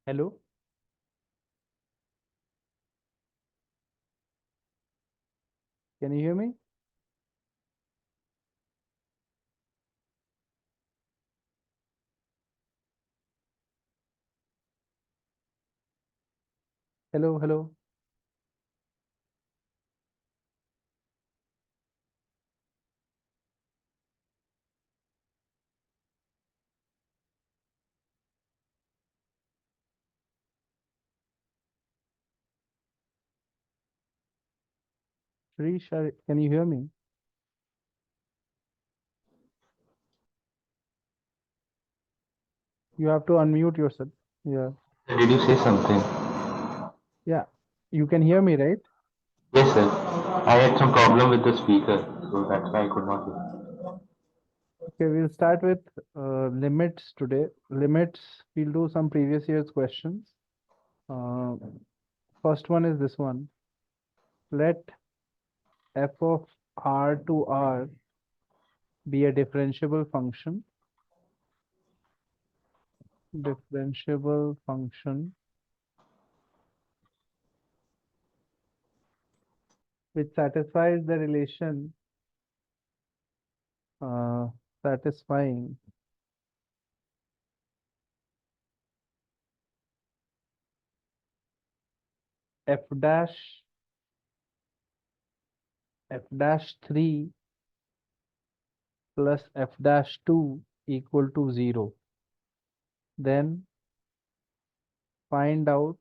Hello, can you hear me? Hello, hello. Shrish, can you hear me? You have to unmute yourself. Yeah, Did you say something? yeah. You can hear me, right? Yes, sir. I had some problem with the speaker, so that's why I could not hear. Okay, we'll start with limits today. Limits, we'll do some previous year's questions. Uh, First one is this one. Let f of r to r be a differentiable function which satisfies the relation uh, satisfying f dash f dash 3 plus f dash 2 equal to 0. Then find out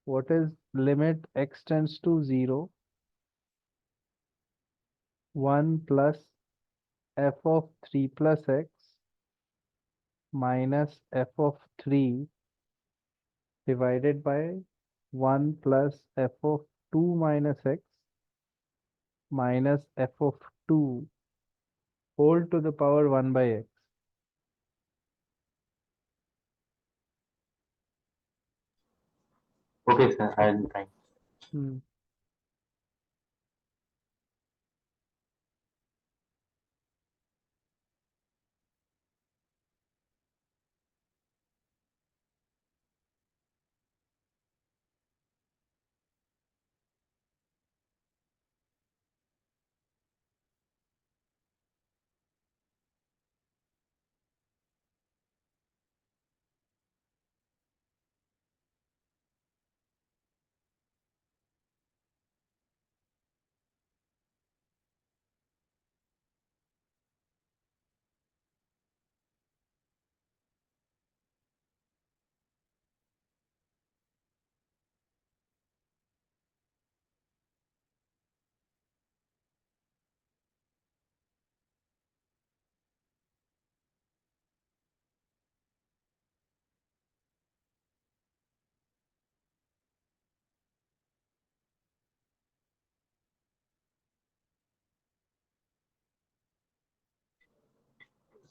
what is limit x tends to 0, 1 plus f of 3 plus x minus f of 3 divided by 1 plus f of 2 minus x minus f of 2 whole to the power 1 by x. Okay, sir. I'll try. Hmm.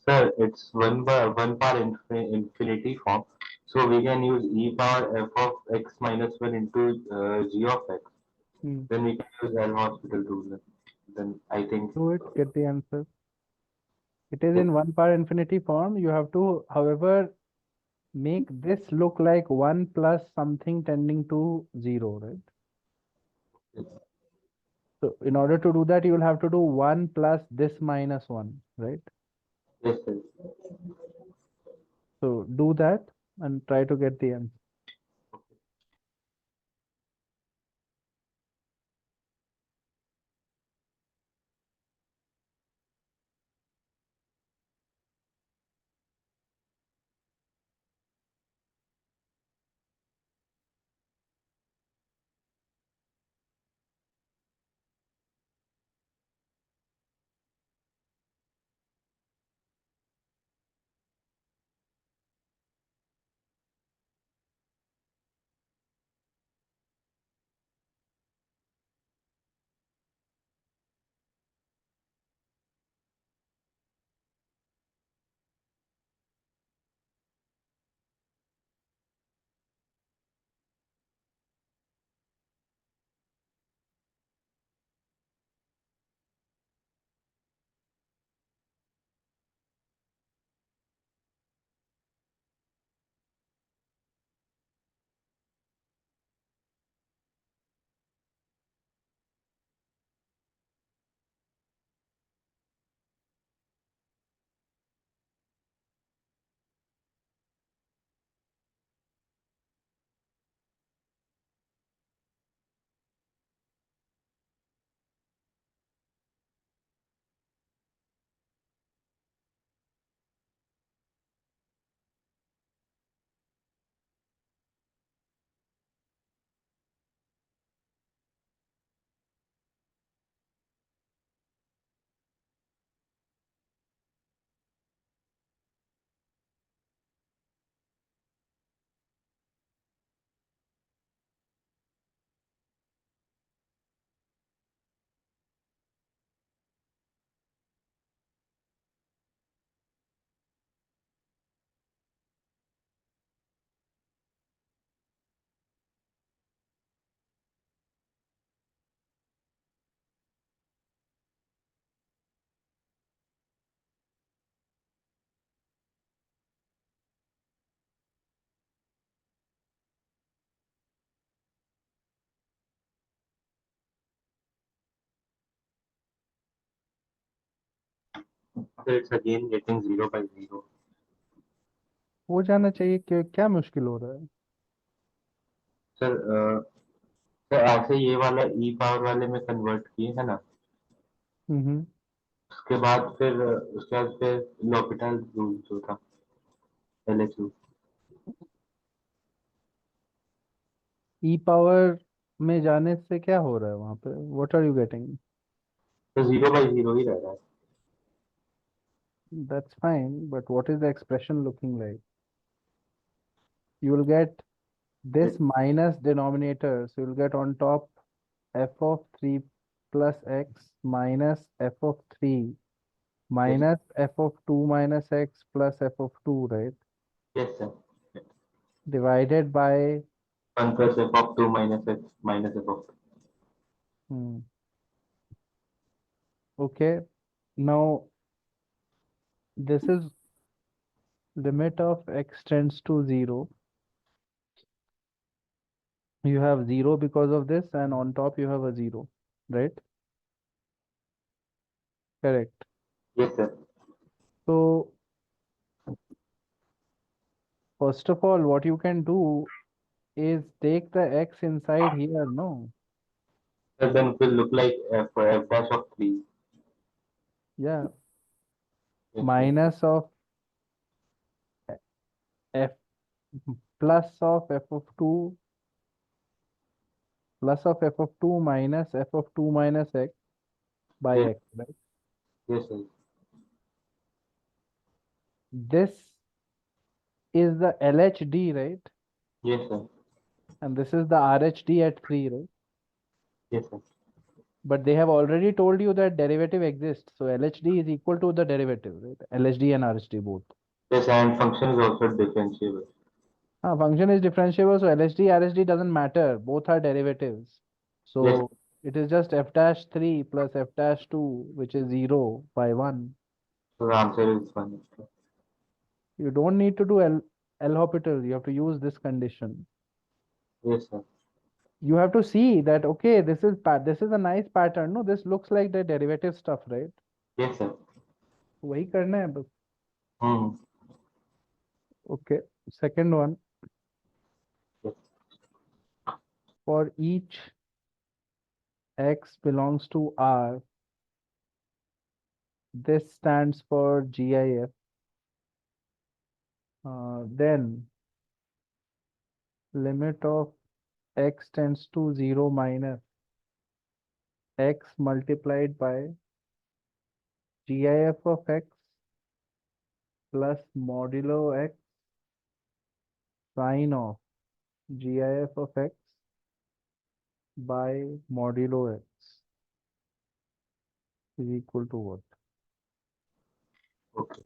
Sir, it's one power infinity form, so we can use e power f of x minus 1 into g of x. Hmm. Then we can use L hospital rule. Then I think Do it, get the answer. It is yes, in 1 power infinity form. You have to, however, make this look like 1 plus something tending to 0, right? yes, So in order to do that, you will have to do 1 plus this minus 1, right? yes, yes. So do that and try to get the answer. So it's again getting 0/0. हो जाना चाहिए, क्या मुश्किल हो रहा है? Sir sir ऐसे ये वाला ई पावर वाले में कन्वर्ट किए है ना, हम्म। उसके बाद फिर l'Hopital रूल जो था, LHU। ई पावर में जाने से क्या हो रहा है वहां पे? What are you getting? तो 0/0 ही रह रहा है। That's fine, but what is the expression looking like? You will get this minus denominator, so you'll get on top f of 3 plus x minus f of 3 yes minus f of 2 minus x plus f of 2, right? Yes sir. Divided by 1 x. plus f(2) minus x minus f(2). Hmm. Okay, now this is limit of x tends to 0. You have 0 because of this, and on top you have a 0, right? Correct. Yes sir. So first of all, what you can do is take the x inside here, no? So then it will look like f dash of 3. Yeah, Yes sir। minus of f plus of f of 2 plus of f of 2 minus f of 2 minus x by Yes x, right? yes sir। This is the LHD, right? Yes sir। And this is the RHD at 3, right? Yes sir। But they have already told you that derivative exists. So LHD is equal to the derivative, right? LHD and RHD both. Yes, and function is also differentiable. Function is differentiable, so LHD, RHD doesn't matter. Both are derivatives. Yes, So it is just f dash 3 plus f dash 2, which is 0 by 1. so the answer is 1. You don't need to do L'Hopital. You have to use this condition. Yes sir। You have to see that, okay, this is a nice pattern. No, this looks like the derivative stuff, right? Yes sir। वही करना है बस. Hmm. Okay. Second one, Yes for each x belongs to R, this stands for GIF. Then limit of x tends to 0 minus x multiplied by GIF of x plus modulo x sine of GIF of x by modulo x is equal to what? okay।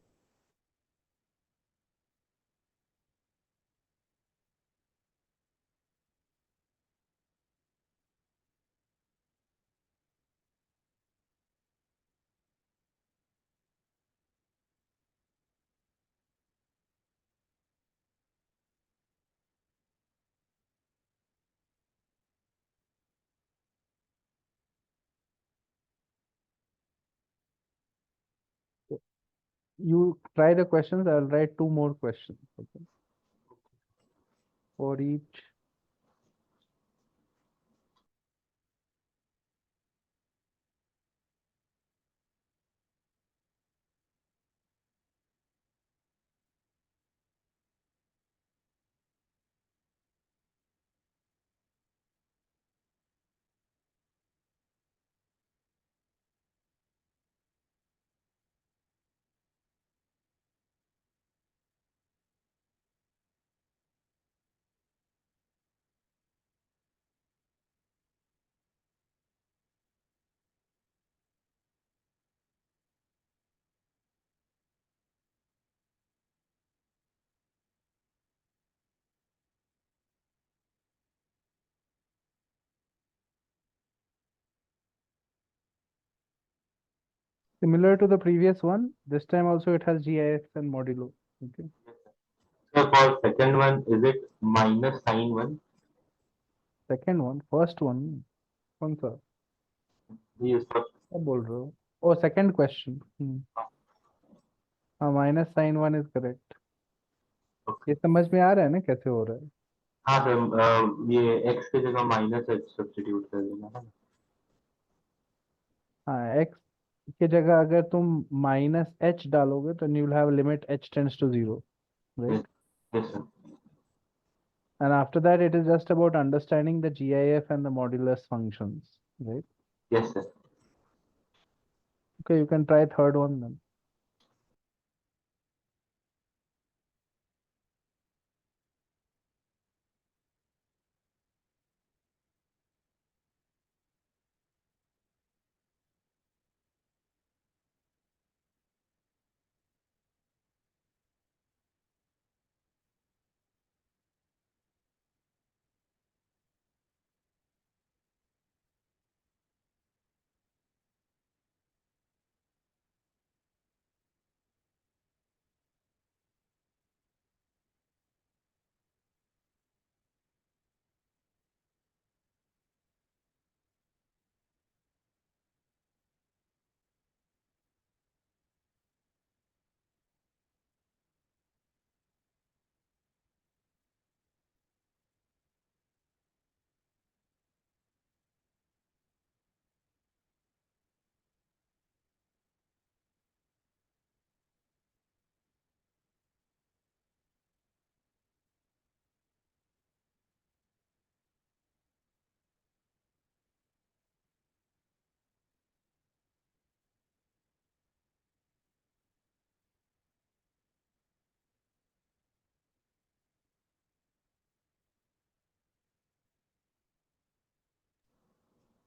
You try the questions, I'll write two more questions. Okay. For each similar to the previous one, this time also it has GIF and modulo. Okay. So for second one, is it minus sine 1? Second one, first one, कौन सा? He is first. क्या बोल रहे हो? Oh, second question. हाँ, minus sine one is correct. Okay. ये समझ में आ रहा है ना कैसे हो रहा है? हाँ सर, ये x की जगह माइनस एच सब्स्टिट्यूट कर देना है ना। हाँ, एक्स की जगह अगर तुम माइनस एच डालोगे तो you will have limit H tends to zero, yes. right? Yes sir. And after that, it is just about understanding the GIF and the modulus functions, right? Yes sir. Okay, you can try third one then.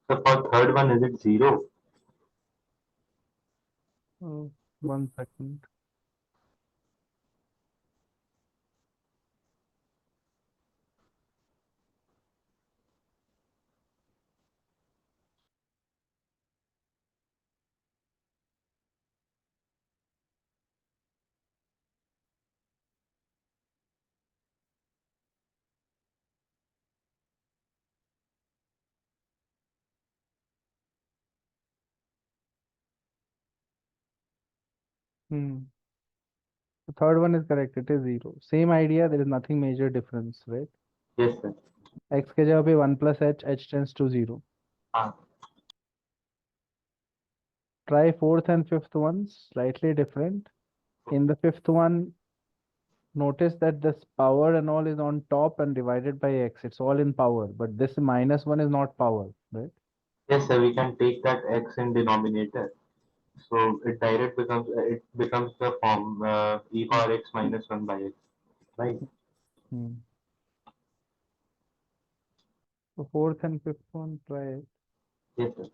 So for third one, is it 0? Oh, 1 second. Hmm. The third one is correct. It is zero. Same idea. There is nothing major difference, right? Yes sir। X के जगह पे 1 plus h, h tends to zero. हाँ। Try fourth and fifth ones, slightly different. In the fifth one, notice that this power and all is on top and divided by x. It's all in power, but this minus one is not power, right? Yes sir, we can take that x in denominator. So it becomes the form e Hmm. power x minus 1 by x, right? Hmm. So fourth and fifth one, try it. Yes sir।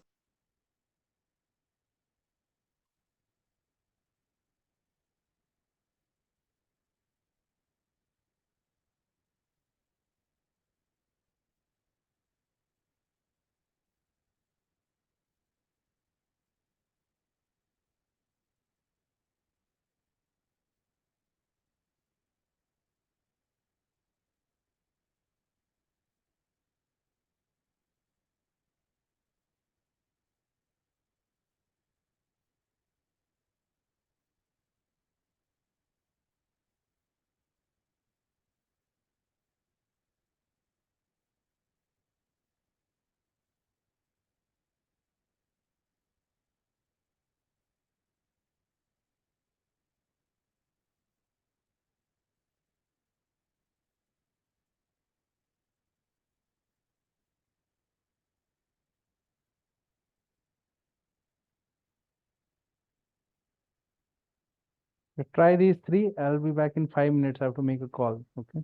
Try these three. I'll be back in 5 minutes. I have to make a call. Okay.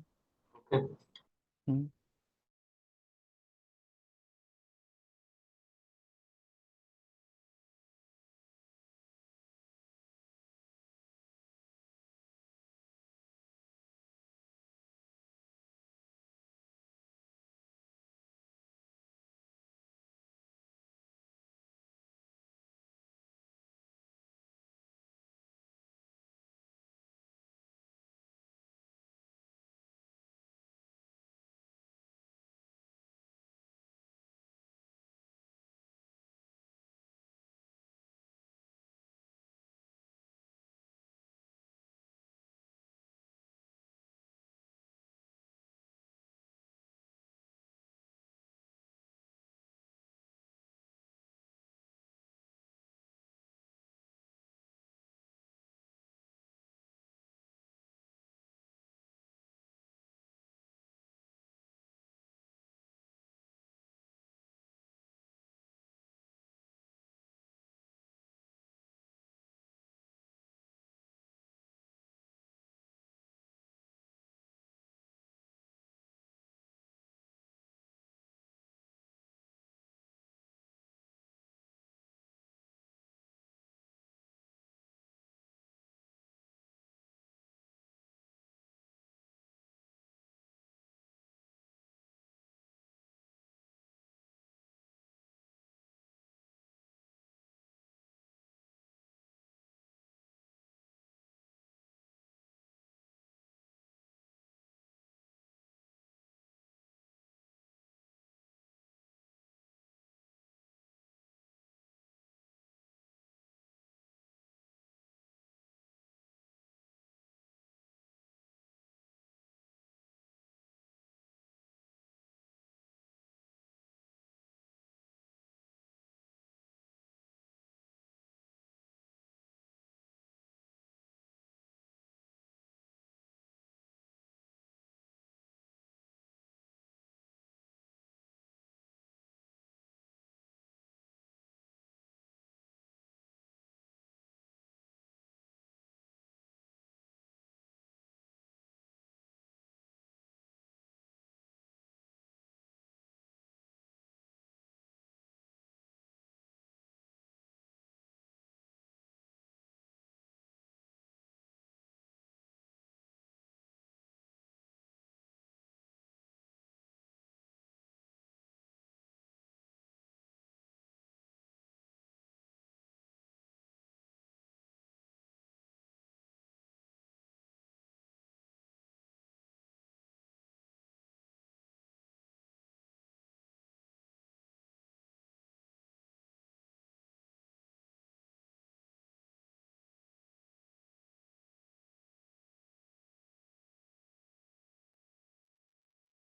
Okay। Hmm.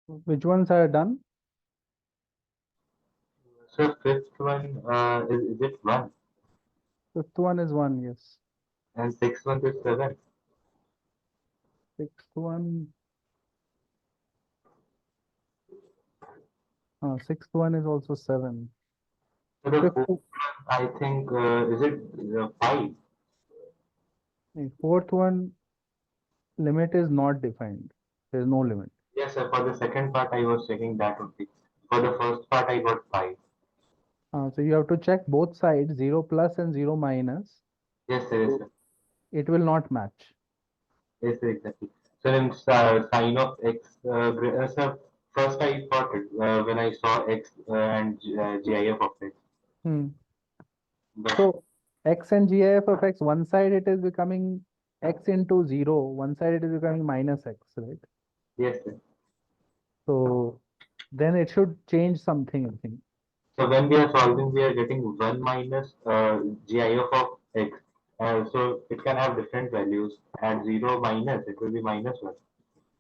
Which ones are done? So fifth one, is it 1? Fifth one is 1, yes. And sixth one is 7. Sixth one is also 7. So the Fifth, fourth one, I think, is it 5? fourth one, limit is not defined. There is no limit. Yes, sir. For the second part, I was checking that only. For the first part, I got 5. So you have to check both sides, 0 plus and 0 minus. Yes, sir. Yes, So sir. it will not match. Yes, sir, exactly. So then, sign of x, sir, first I thought it when I saw x and GIF of x. Hmm. But So x and GIF of x, one side it is becoming x into 0, one side it is becoming minus x, right? yes, sir. So then it should change something, I think. So when we are solving, we are getting 1 minus GIF of x. So it can have different values. At 0 minus, it will be minus 1.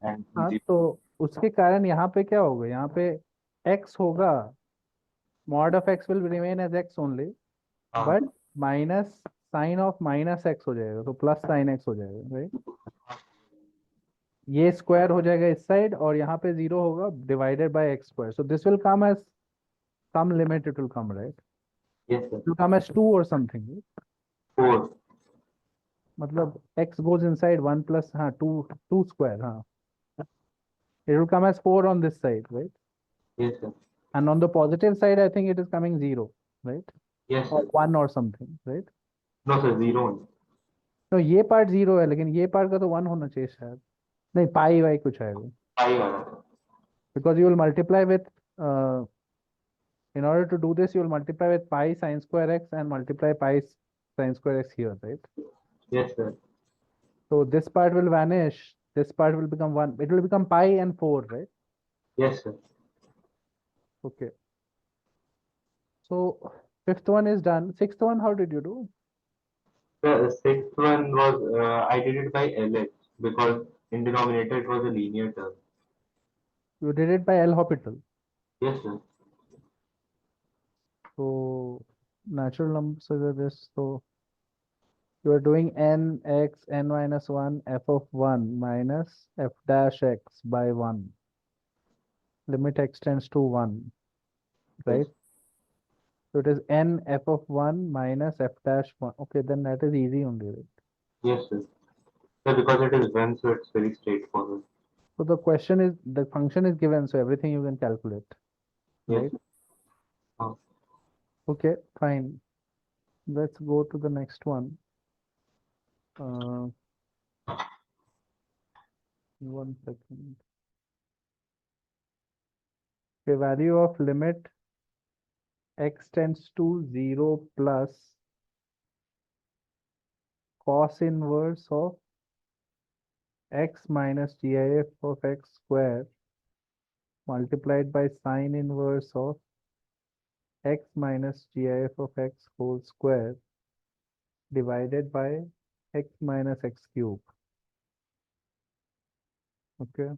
And हाँ 0, तो उसके कारण यहाँ पे क्या होगा, यहाँ पे x होगा, mod of x will remain as x only, uh, but minus sign of minus X हो जाएगा, तो प्लस साइन एक्स हो जाएगा, राइट? ये स्क्वायर हो जाएगा इस साइड, और यहाँ पे जीरो होगा divided by X square, so this will come as some limit, it will come, right? yes, sir. It will come as 2 or something, right? 4. मतलब x goes inside 1 plus, हाँ 2 square, हाँ, it will come as 4 on this side, right? Yes, sir. And on the positive side, I think it is coming 0, right? Yes, Or sir. 1 or something, right? No, sir, 0 only. तो ये part 0 है, लेकिन ये part का तो 1 होना चाहिए शायद, नहीं पाई वाई कुछ आएगा, 5 आया. because you will multiply with, uh, in order to do this you will multiply with pi sine square x and multiply pi sine square x here, right? Yes, sir. So this part will vanish, this part will become 1, it will become pi and 4, right? Yes, sir. Okay, so fifth one is done. Sixth one, how did you do? The sixth one was I did it by LH because in denominator it was a linear term. You did it by L'Hopital. Yes, sir. So natural numbers are this. So you are doing n x n minus 1 f of 1 minus f dash x by 1. Limit x tends to 1, Yes. right? So it is n f of 1 minus f dash 1. Okay, then that is easy only, right? Yes, sir. So because it is one, so it's very straightforward. So the question is, the function is given, so everything you can calculate, Yes, right? sir. Uh, Okay, fine. Let's go to the next one. Uh, 1 second. The value of limit x tends to 0 plus cos inverse of x minus GIF of x square multiplied by sine inverse of x minus GIF of x whole square divided by x minus x cube. Okay.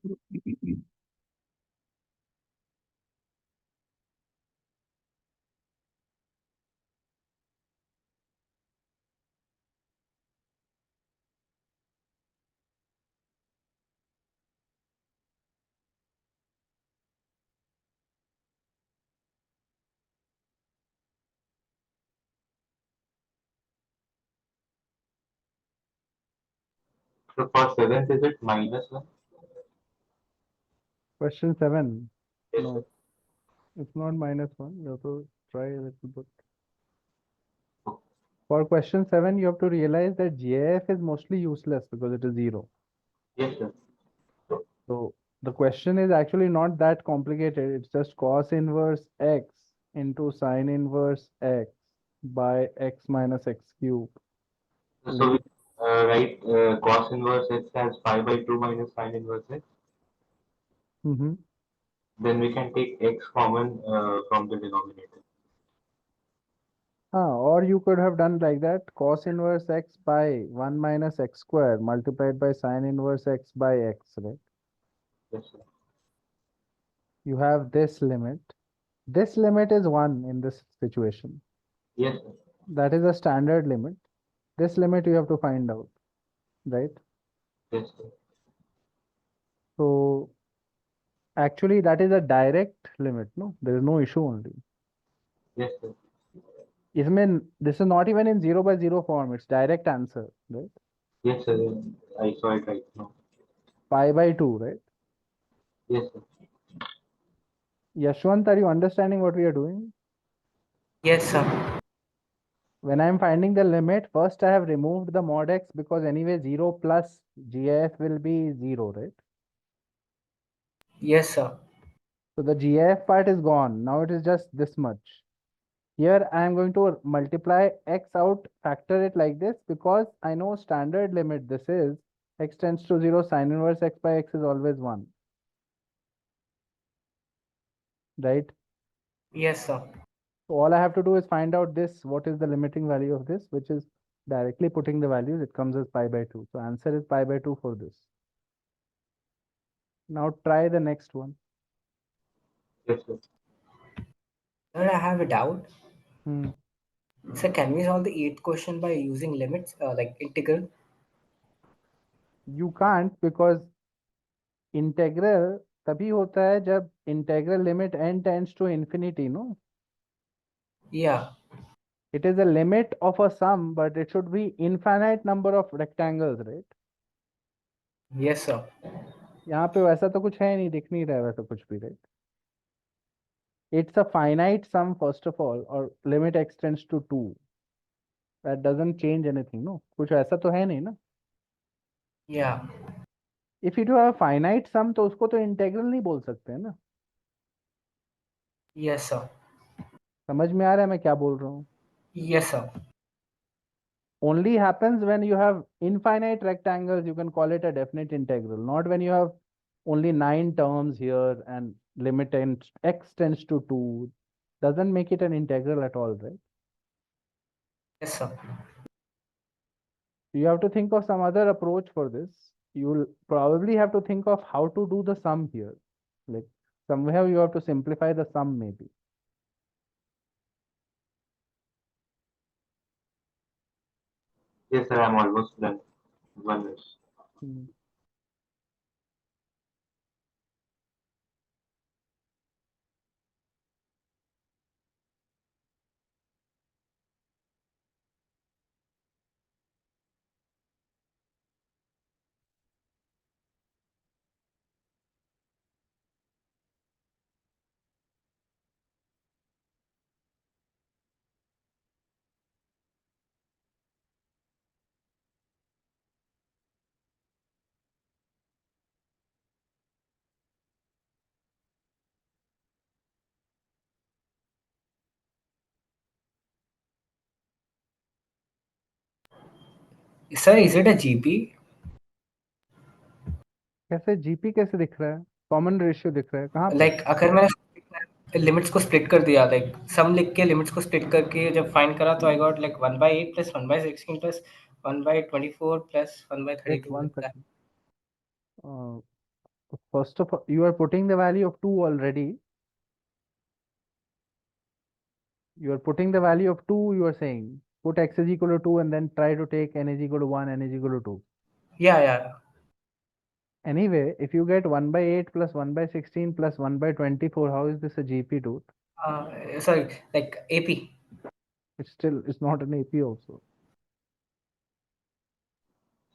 So for seventh, is it -1? Question 7. Yes, sir. No, it's not -1. You have to try a little bit. For question 7, you have to realize that GIF is mostly useless because it is 0. Yes, sir. So the question is actually not that complicated. It's just cos inverse x into sine inverse x by x minus x cube. So we Limit. write cos inverse x as pi by 2 minus sine inverse x. Mm-hmm. Then we can take x common from the denominator. Or you could have done like that cos inverse x by 1 minus x square multiplied by sine inverse x by x, right? Yes, sir. You have this limit. This limit is 1 in this situation. Yes, sir. That is a standard limit. This limit you have to find out, right? Yes, sir. So actually that is a direct limit, no? There is no issue only. Yes, sir. This is not even in 0 by 0 form. It's direct answer, right? Yes, sir. I saw it right now. Pi by 2, right? Yes, sir. Yashwant, are you understanding what we are doing? Yes, sir. When I'm finding the limit, first I have removed the mod x because anyway 0 plus GIF will be 0, right? Yes, sir. So the GIF part is gone. Now it is just this much. Here I am going to multiply x out, factor it like this because I know standard limit this is x tends to 0, sine inverse x by x is always 1, right? Yes, sir. So all I have to do is find out this, what is the limiting value of this, which is directly putting the values, it comes as pi by 2. So answer is pi by 2 for this. Now try the next one. Yes, sir. Sir, I have a doubt. Hmm. Sir, can we solve the eighth question by using limits, like integral? You can't because integral तभी होता है जब integral limit n tends to infinity, no? Yeah. It is a limit of a sum, but it should be infinite number of rectangles, right? Yes, sir. यहाँ पे वैसा तो कुछ है नहीं, दिख नहीं रहा है वैसा कुछ भी, right? It's a finite sum first of all, or limit extends to 2. That doesn't change anything, no? कुछ ऐसा तो है नहीं ना? Yeah. If you do have a finite sum तो उसको तो integral नहीं बोल सकते हैं ना? Yes, sir. समझ में आ रहा है मैं क्या बोल रहा हूँ? Yes, sir. Only happens when you have infinite rectangles, you can call it a definite integral, not when you have only 9 terms here and limit x tends to 2. Doesn't make it an integral at all, right? Yes, sir. You have to think of some other approach for this. You'll probably have to think of how to do the sum here. Like somehow you have to simplify the sum maybe. Yes, sir. I'm almost done. 1 minute. Hmm. Sir, is it a GP? कैसे GP कैसे दिख रहा है? Common ratio दिख रहा है कहाँ पे? Like अगर मैंने लिमिट्स को स्प्लिट कर दिया, लाइक सम लिख के लिमिट्स को स्प्लिट करके जब फाइंड करा तो I got like 1/8 plus 1/16 plus 1/24 plus 1/32 Just one like that. second. First of all, you are putting the value of 2 already. You are putting the value of 2, you are saying put x is equal to 2 and then try to take n is equal to 1, n is equal to 2. Yeah. Anyway, if you get 1 by 8 plus 1 by 16 plus 1 by 24, how is this a GP, dude? Sorry, like AP. It's not an AP also.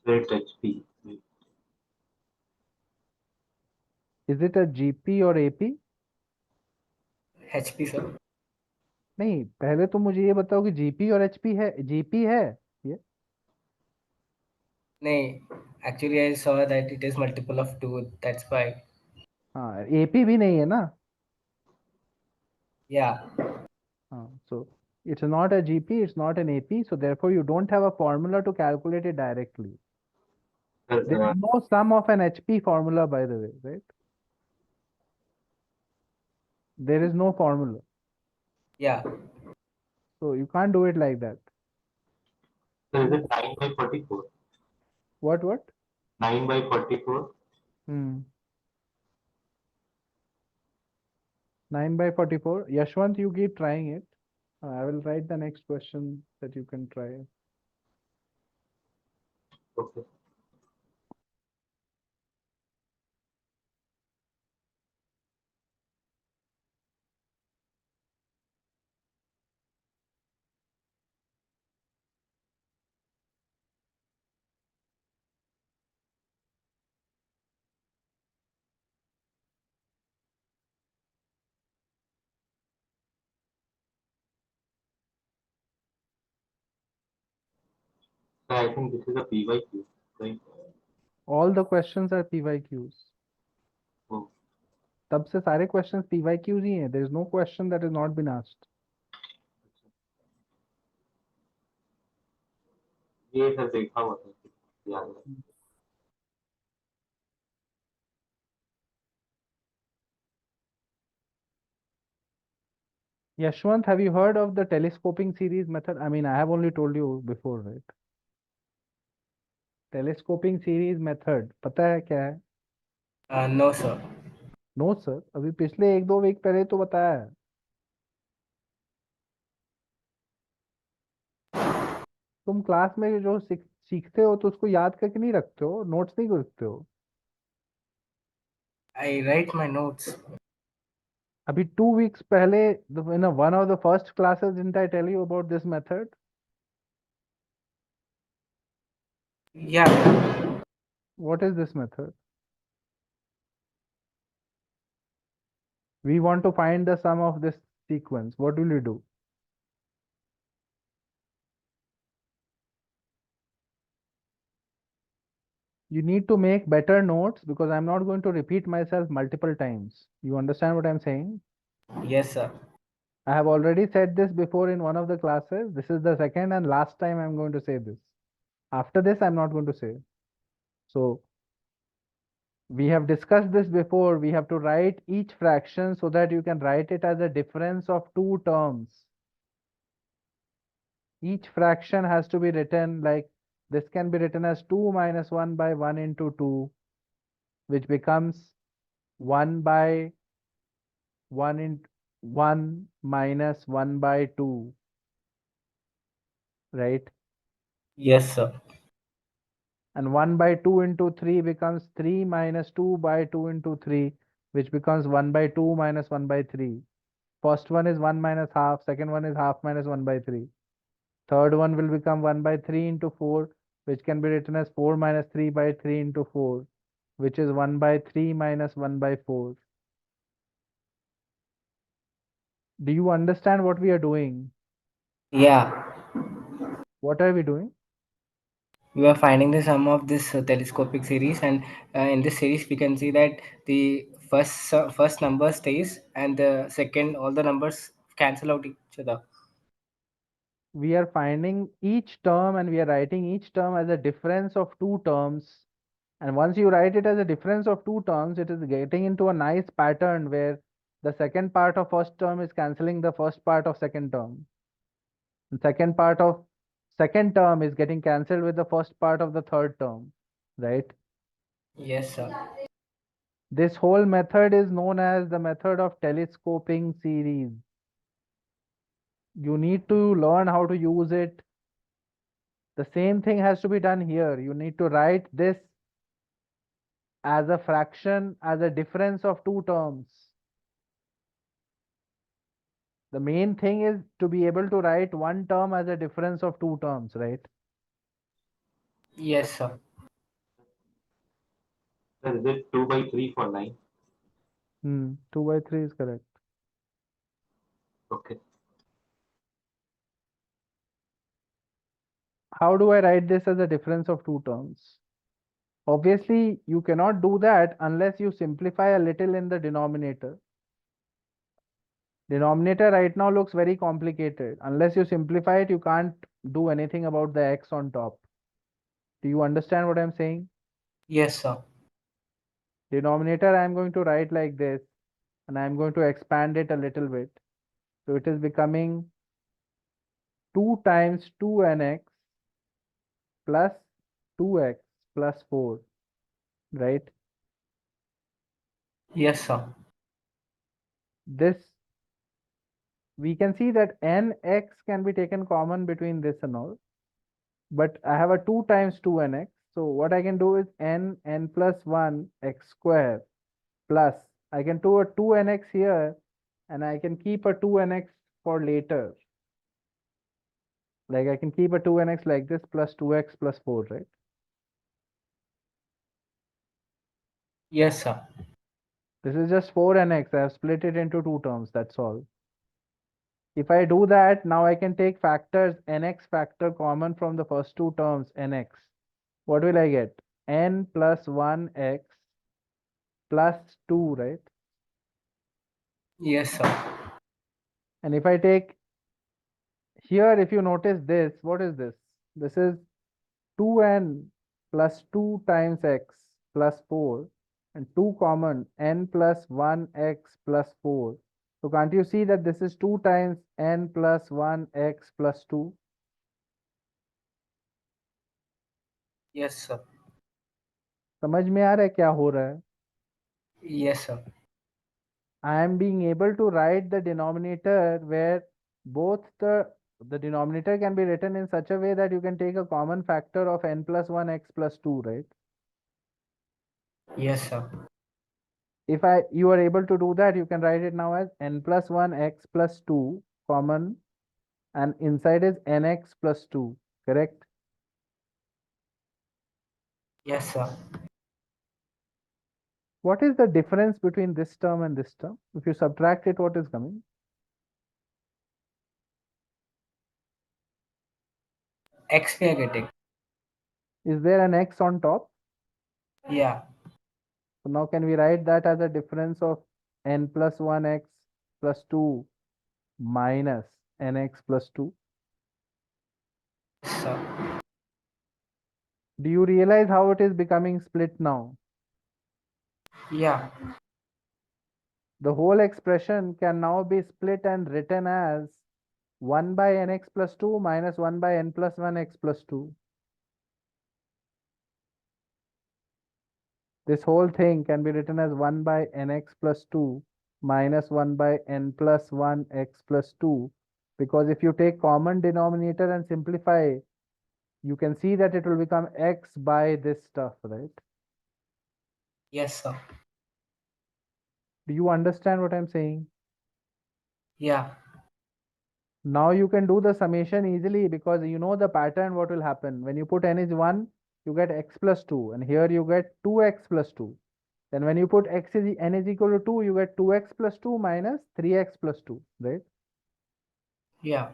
So it's HP. Is it a GP or AP? HP sir. नहीं, पहले तो मुझे ये बताओ कि GP और HP है, GP है ये? नहीं, actually I saw that it is multiple of 2. That's why. हाँ, AP भी नहीं है ना? Yeah. So it's not a GP, it's not an AP, so therefore you don't have a formula to calculate it directly. There is no sum of an HP formula, by the way, right? There is no formula. Yeah. So you can't do it like that. So is it 9 by 44? What? 9 by 44? 9 by 44. Yashwant, you keep trying it. I will write the next question that you can try. Okay. So I think this is a PYQ, right? All the questions are PYQs. Oh, तब से सारे questions PYQs ही हैं. There is no question that has not been asked. ये sir देखा हुआ था, याद है. Yashwant, have you heard of the telescoping series method? I mean, I have only told you before, right? Telescoping series method, पता है क्या है? No sir. नो सर, अभी पिछले 1-2 वीक पहले तो बताया है. तुम क्लास में जो सीखते हो तो उसको याद करके नहीं रखते हो, नोट्स नहीं लिखते हो. I write my notes. अभी 2 weeks पहले in one of the first classes, didn't I tell you about this method? Yeah. What is this method? We want to find the sum of this sequence. What will you do? You need to make better notes because I'm not going to repeat myself multiple times. You understand what I'm saying? Yes sir. I have already said this before in one of the classes. This is the second and last time I'm going to say this. After this, I'm not going to say. So we have discussed this before. We have to write each fraction so that you can write it as a difference of 2 terms. Each fraction has to be written like this can be written as 2 minus 1 by 1 into 2, which becomes 1 by 1 into 1 minus 1 by 2, right? Yes sir. And 1 by 2 into 3 becomes 3 minus 2 by 2 into 3, which becomes 1 by 2 minus 1 by 3. First one is 1 minus half, second one is half minus 1 by 3. Third one will become 1 by 3 into 4, which can be written as 4 minus 3 by 3 into 4, which is 1 by 3 minus 1 by 4. Do you understand what we are doing? Yeah. What are we doing? We are finding the sum of this telescopic series, and in this series we can see that the first number stays and the second, all the numbers cancel out each other. We are finding each term and we are writing each term as a difference of 2 terms. And once you write it as a difference of 2 terms, it is getting into a nice pattern where the second part of first term is cancelling the first part of second term. The second part of second term is getting cancelled with the first part of the third term, right? Yes sir. This whole method is known as the method of telescoping series. You need to learn how to use it. The same thing has to be done here. You need to write this as a fraction, as a difference of two terms. The main thing is to be able to write one term as a difference of two terms, right? Yes, sir. Sir, is it 2 by 3 for 9? 2 by 3 is correct. Okay. How do I write this as a difference of two terms? Obviously, you cannot do that unless you simplify a little in the denominator. Denominator right now looks very complicated. Unless you simplify it, you can't do anything about the x on top. Do you understand what I'm saying? Yes, sir. Denominator I'm going to write like this, and I'm going to expand it a little bit. So it is becoming 2 times 2nx plus 2x plus 4, right? Yes, sir. This, we can see that nx can be taken common between this and all, but I have a 2 times 2nx. So what I can do is n plus 1 x square plus, I can do a 2nx here, and I can keep a 2nx for later. Like I can keep a 2nx like this plus 2x plus 4, right? Yes, sir. This is just 4nx. I have split it into two terms, that's all. If I do that, now I can take factors nx factor common from the first two terms nx. What will I get? N plus 1x plus 2, right? Yes, sir. And if I take here, if you notice this, what is this? This is 2n plus 2 times x plus 4, and 2 common, n plus 1x plus 4. So can't you see that this is 2 times n plus 1x plus 2? Yes, sir. समझ में आ रहा है क्या हो रहा है? Yes, sir. I am being able to write the denominator where both the denominator can be written in such a way that you can take a common factor of n plus 1 x plus 2, right? Yes, sir. If you are able to do that, you can write it now as n plus 1 x plus 2 common, and inside is nx plus 2, correct? Yes, sir. What is the difference between this term and this term? If you subtract it, what is coming? X we are getting. Is there an x on top? Yeah. So now can we write that as a difference of n plus 1 x plus 2 minus nx plus 2? Yes, sir. Do you realize how it is becoming split now? Yeah. The whole expression can now be split and written as 1 by nx plus 2 minus 1 by n plus 1 x plus 2. This whole thing can be written as 1 by nx plus 2 minus 1 by n plus 1 x plus 2, because if you take common denominator and simplify, you can see that it will become x by this stuff, right? Yes, sir. Do you understand what I'm saying? Yeah. Now you can do the summation easily because you know the pattern what will happen. When you put n is 1, you get x plus 2, and here you get 2x plus 2. Then when you put n is equal to 2, you get 2x plus 2 minus 3x plus 2, right? Yeah.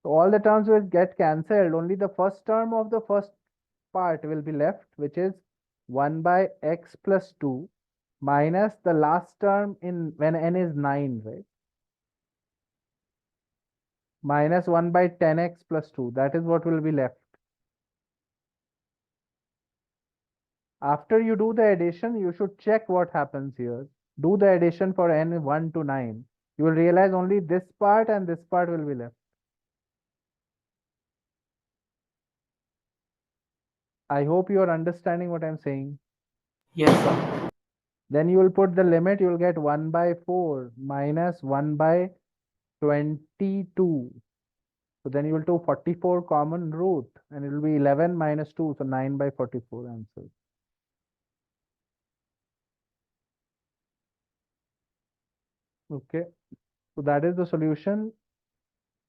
So all the terms will get cancelled. Only the first term of the first part will be left, which is 1 by x plus 2 minus the last term in when n is 9, right? Minus 1 by 10x plus 2. That is what will be left. After you do the addition, you should check what happens here. Do the addition for n 1 to 9. You will realize only this part and this part will be left. I hope you are understanding what I'm saying. Yes, sir. Then you will put the limit, you will get 1 by 4 minus 1 by 22. So then you will do 44 common root and it will be 11 minus 2, so 9 by 44 answer. Okay, so that is the solution.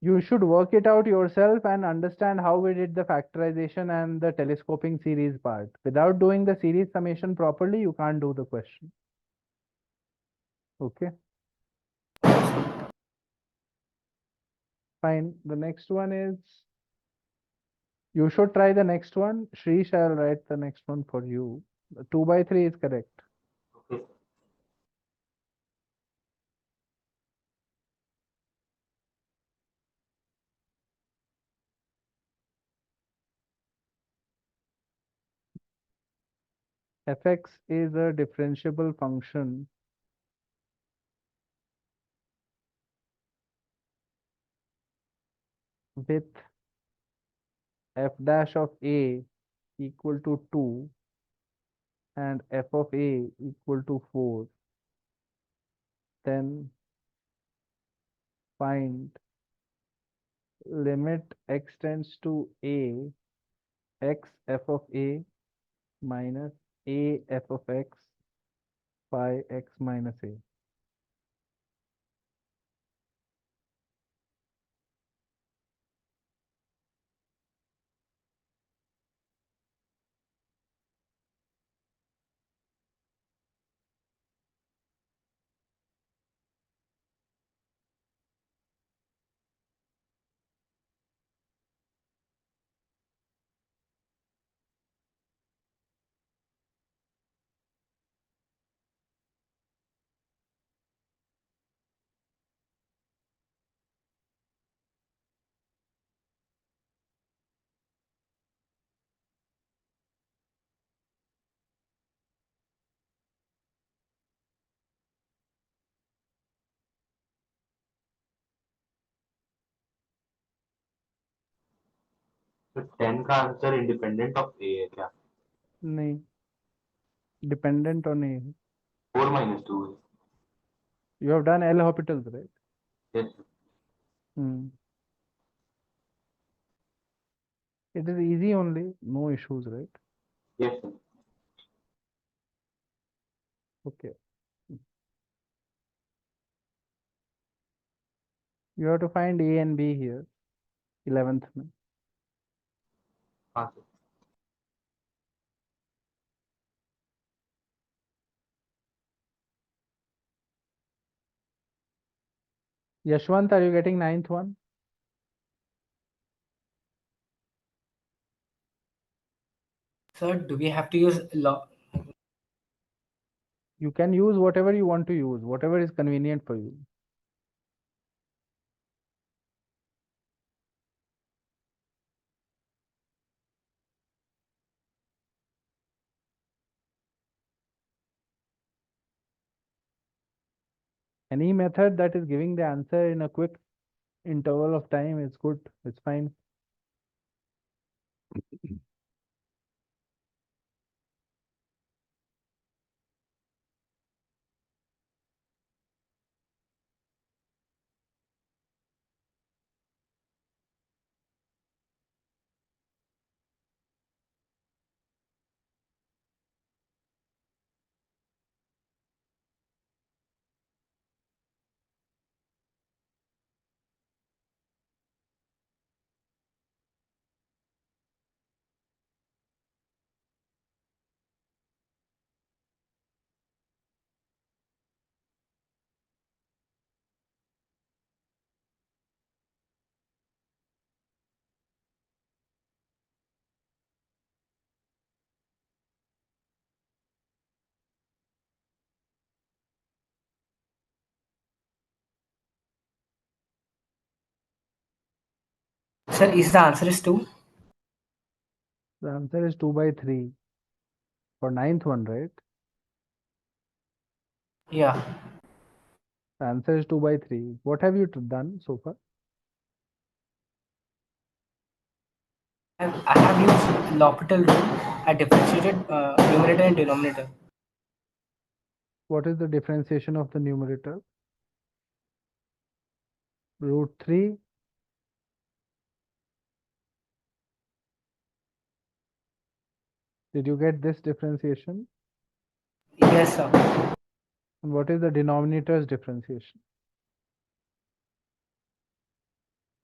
You should work it out yourself and understand how we did the factorization and the telescoping series part. Without doing the series summation properly, you can't do the question. Okay. Fine. The next one is, you should try the next one. Shri shall write the next one for you. 2 by 3 is correct. Okay. Fx is a differentiable function with f dash of a equal to 2 and f of a equal to 4. Then find limit x tends to a, x f of a minus a f of x by x minus a. तो 10 का answer independent of ए है क्या? नहीं, dependent on a. 4 minus 2 है. You have done L hospitals, right? Yes, sir. Hmm. It is easy only, no issues, right? Yes, sir. Okay. You have to find A and B here, 11th में. हाँ sir. Yashwant, are you getting 9th one? Sir, do we have to use law? You can use whatever you want to use, whatever is convenient for you. Any method that is giving the answer in a quick interval of time is good, it's fine. Sir, is the answer is 2? The answer is 2 by 3 for 9th one, right? Yeah. The answer is 2 by 3. What have you done so far? I have used L'Hopital rule. I differentiated numerator and denominator. What is the differentiation of the numerator? Root 3. Did you get this differentiation? Yes, sir. And what is the denominator's differentiation?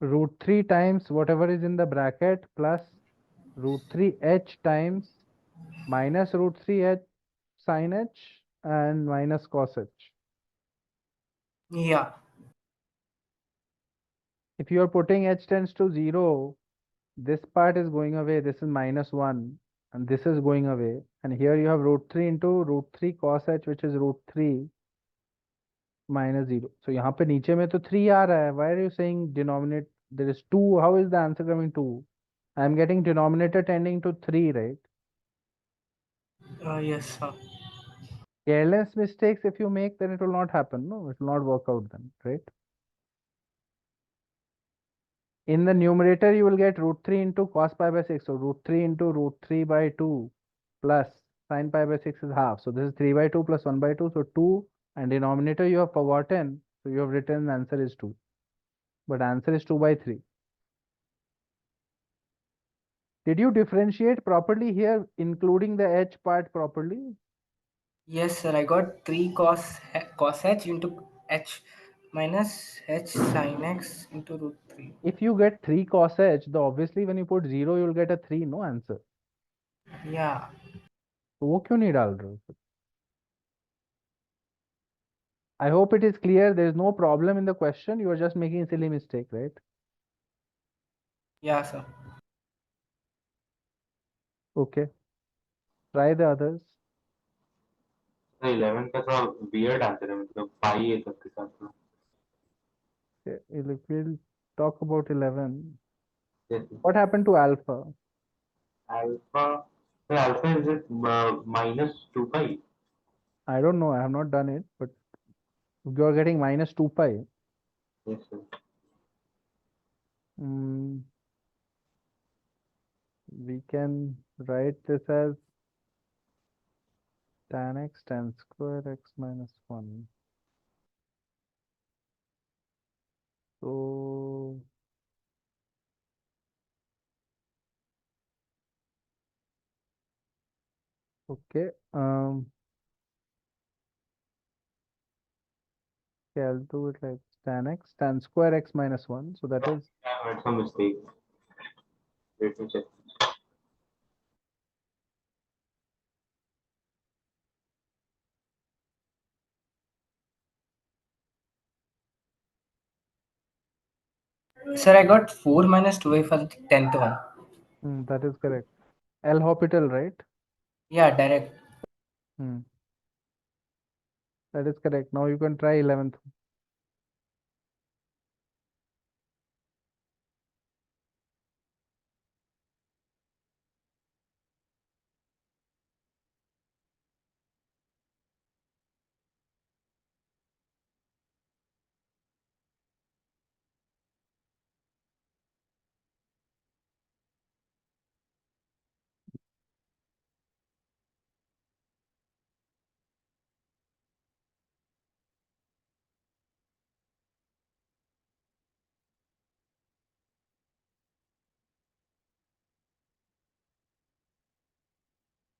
Root 3 times whatever is in the bracket plus root 3h times minus root 3h sin h and minus cos h. Yeah. If you are putting h tends to 0, this part is going away, this is minus 1, and this is going away. And here you have root 3 into root 3 cos h, which is root 3 minus 0. So यहाँ पे नीचे में तो 3 आ रहा है. Why are you saying denominate? There is 2. How is the answer coming 2? I am getting denominator tending to 3, right? Yes, sir. Careless mistakes, if you make, then it will not happen. No, it will not work out then, right? In the numerator, you will get root 3 into cos pi by 6. So root 3 into root 3 by 2 plus sin pi by 6 is half. So this is 3 by 2 plus 1 by 2. So 2, and denominator you have forgotten. So you have written answer is 2. But answer is 2 by 3. Did you differentiate properly here, including the h part properly? Yes, sir. I got 3 cos h into h minus h sin x into root 3. If you get 3 cos h, the obviously when you put 0, you will get a 3, no answer. Yeah. तो वो क्यों नहीं डाल रहे हो? I hope it is clear. There is no problem in the question. You are just making a silly mistake, right? Yeah, sir. Okay. Try the others. 11 का थोड़ा weird answer है, मतलब पाई है सबके साथ में. Okay, if we'll talk about 11. जैसे What happened to alpha? alpha, so alpha is it minus 2 pi? I don't know. I have not done it, but you are getting minus 2 pi. Yes, sir. Mm, we can write this as tan x tan square x minus 1. So okay. Okay, I'll do it like tan x tan square x minus 1. So that is I made some mistake. Let me check. Sir, I got 4 minus 2a for the 10th one. that is correct. L hospital, right? Yeah, direct. Hmm. That is correct. Now you can try 11th.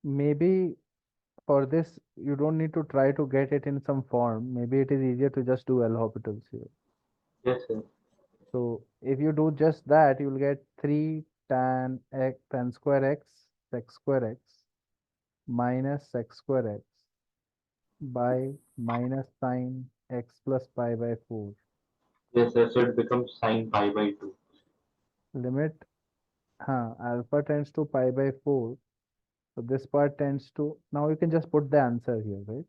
Maybe for this, you don't need to try to get it in some form. Maybe it is easier to just do L hospitals here. Yes, sir. So if you do just that, you will get 3 tan x tan square x sec square x minus sec square x by minus sine x plus pi by 4. Yes, sir. So it becomes sin pi by 2. Limit alpha tends to pi by 4. So this part tends to, now you can just put the answer here, right?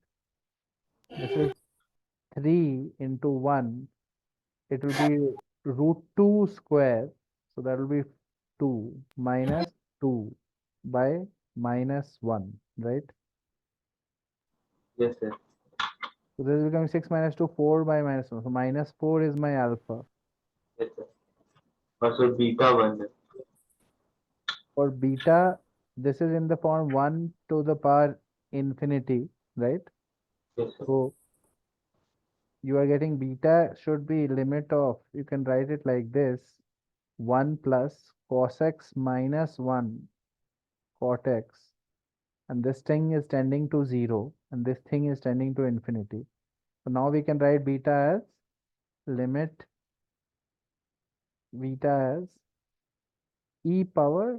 This is 3 into 1. It will be root 2 square. So that will be 2 minus 2 by minus 1, right? Yes, sir. So this is becoming 6 minus 2, 4 by minus 1. So minus 4 is my alpha. Yes, sir. Or so beta 1. For beta, this is in the form 1 to the power infinity, right? Yes, sir. So you are getting beta should be limit of, you can write it like this, 1 plus cos x minus 1 cot x, and this thing is tending to 0 and this thing is tending to infinity. So now we can write beta as limit beta as e power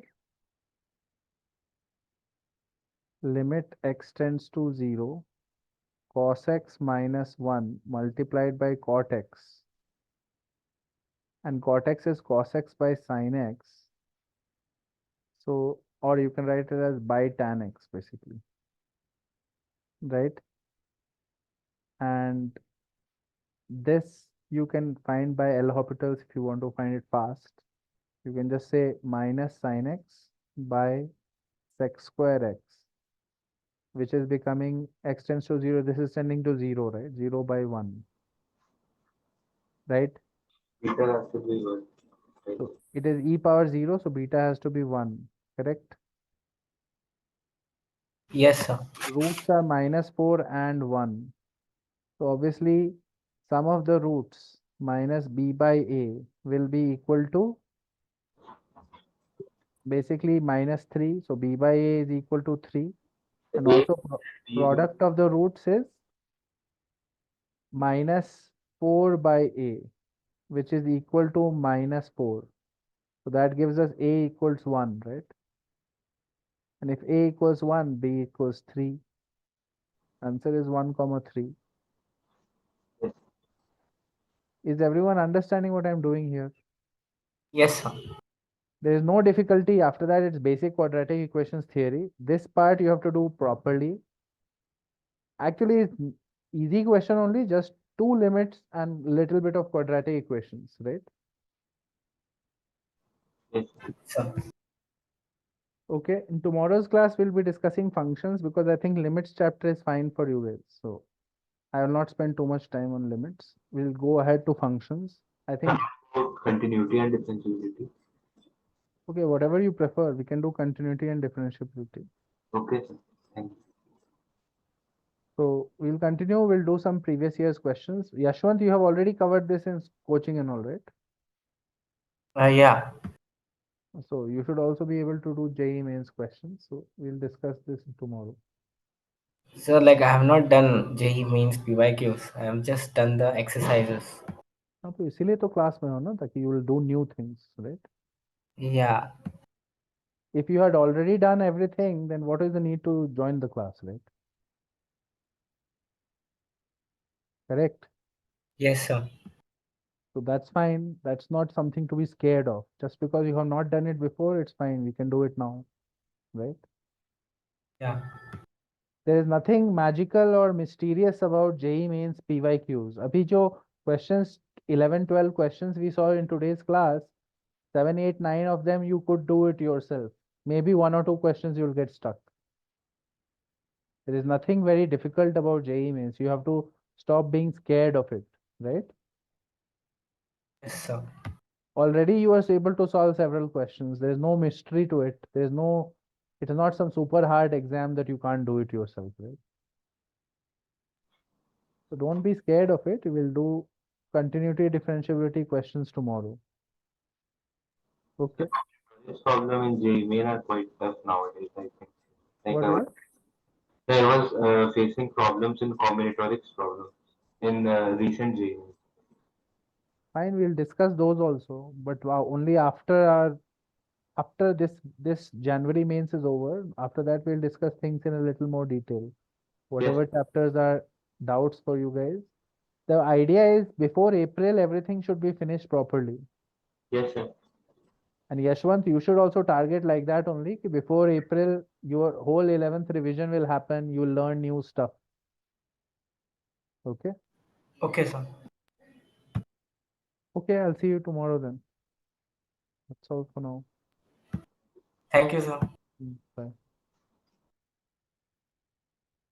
limit x tends to 0 cos x minus 1 multiplied by cot x, and cot x is cos x by sin x. So, or you can write it as by tan x basically, right? And this you can find by L'Hopital's if you want to find it fast. You can just say minus sin x by sec square x, which is becoming x tends to 0. This is tending to 0, right? 0 by 1, right? Beta has to be 1. Right. So it is e power 0, so beta has to be 1, correct? Yes, sir. Roots are minus 4 and 1. So obviously, sum of the roots minus b by a will be equal to basically minus 3. So b by a is equal to 3. And A, also B, product of the roots is minus 4 by a, which is equal to minus 4. So that gives us a equals 1, right? And if a equals 1, b equals 3. Answer is 1 comma 3. yes, Is everyone understanding what I'm doing here? Yes, sir. There is no difficulty. After that, it's basic quadratic equations theory. This part you have to do properly. Actually, it's easy question only, just two limits and little bit of quadratic equations, right? yes, Sir. Okay, in tomorrow's class, we'll be discussing functions because I think limits chapter is fine for you guys. So I will not spend too much time on limits. We'll go ahead to functions. I think, about continuity and differentiability. okay, whatever you prefer, we can do continuity and differentiability. Okay, sir. Thank you. So we'll continue. We'll do some previous year's questions. Yashwant, you have already covered this in coaching and all, right? Yeah. So you should also be able to do JEE mains questions. So we'll discuss this tomorrow. So, like, I have not done JEE means PYQs. I have just done the exercises. हाँ तो इसीलिए तो class में हो ना ताकि you will do new things, right? Yeah. If you had already done everything, then what is the need to join the class, right? Correct. Yes, sir. So that's fine. That's not something to be scared of. Just because you have not done it before, it's fine. We can do it now, right? Yeah. There is nothing magical or mysterious about JEE mains PYQs. अभी जो questions 11, 12 questions we saw in today's class, 7, 8, 9 of them you could do it yourself. Maybe one or two questions you'll get stuck. There is nothing very difficult about JEE mains. You have to stop being scared of it, right? Yes, sir. Already you are able to solve several questions. There is no mystery to it. There is no, it is not some super hard exam that you can't do it yourself, right? So don't be scared of it. We will do continuity differentiability questions tomorrow. Okay. This problem in JEE main are quite tough nowadays, I think. Like What I is was, it? I was facing problems in combinatorics problems in recent JEE. Fine, we'll discuss those also, but only after our after this January mains is over. After that, we'll discuss things in a little more detail. Yes, Whatever chapters are doubts for you guys. The idea is before April, everything should be finished properly. yes, sir. And Yashwant, you should also target like that only. Ki before April, your whole 11th revision will happen. You will learn new stuff. Okay. Okay, sir. Okay, I'll see you tomorrow then. That's all for now. Thank you, sir. Bye.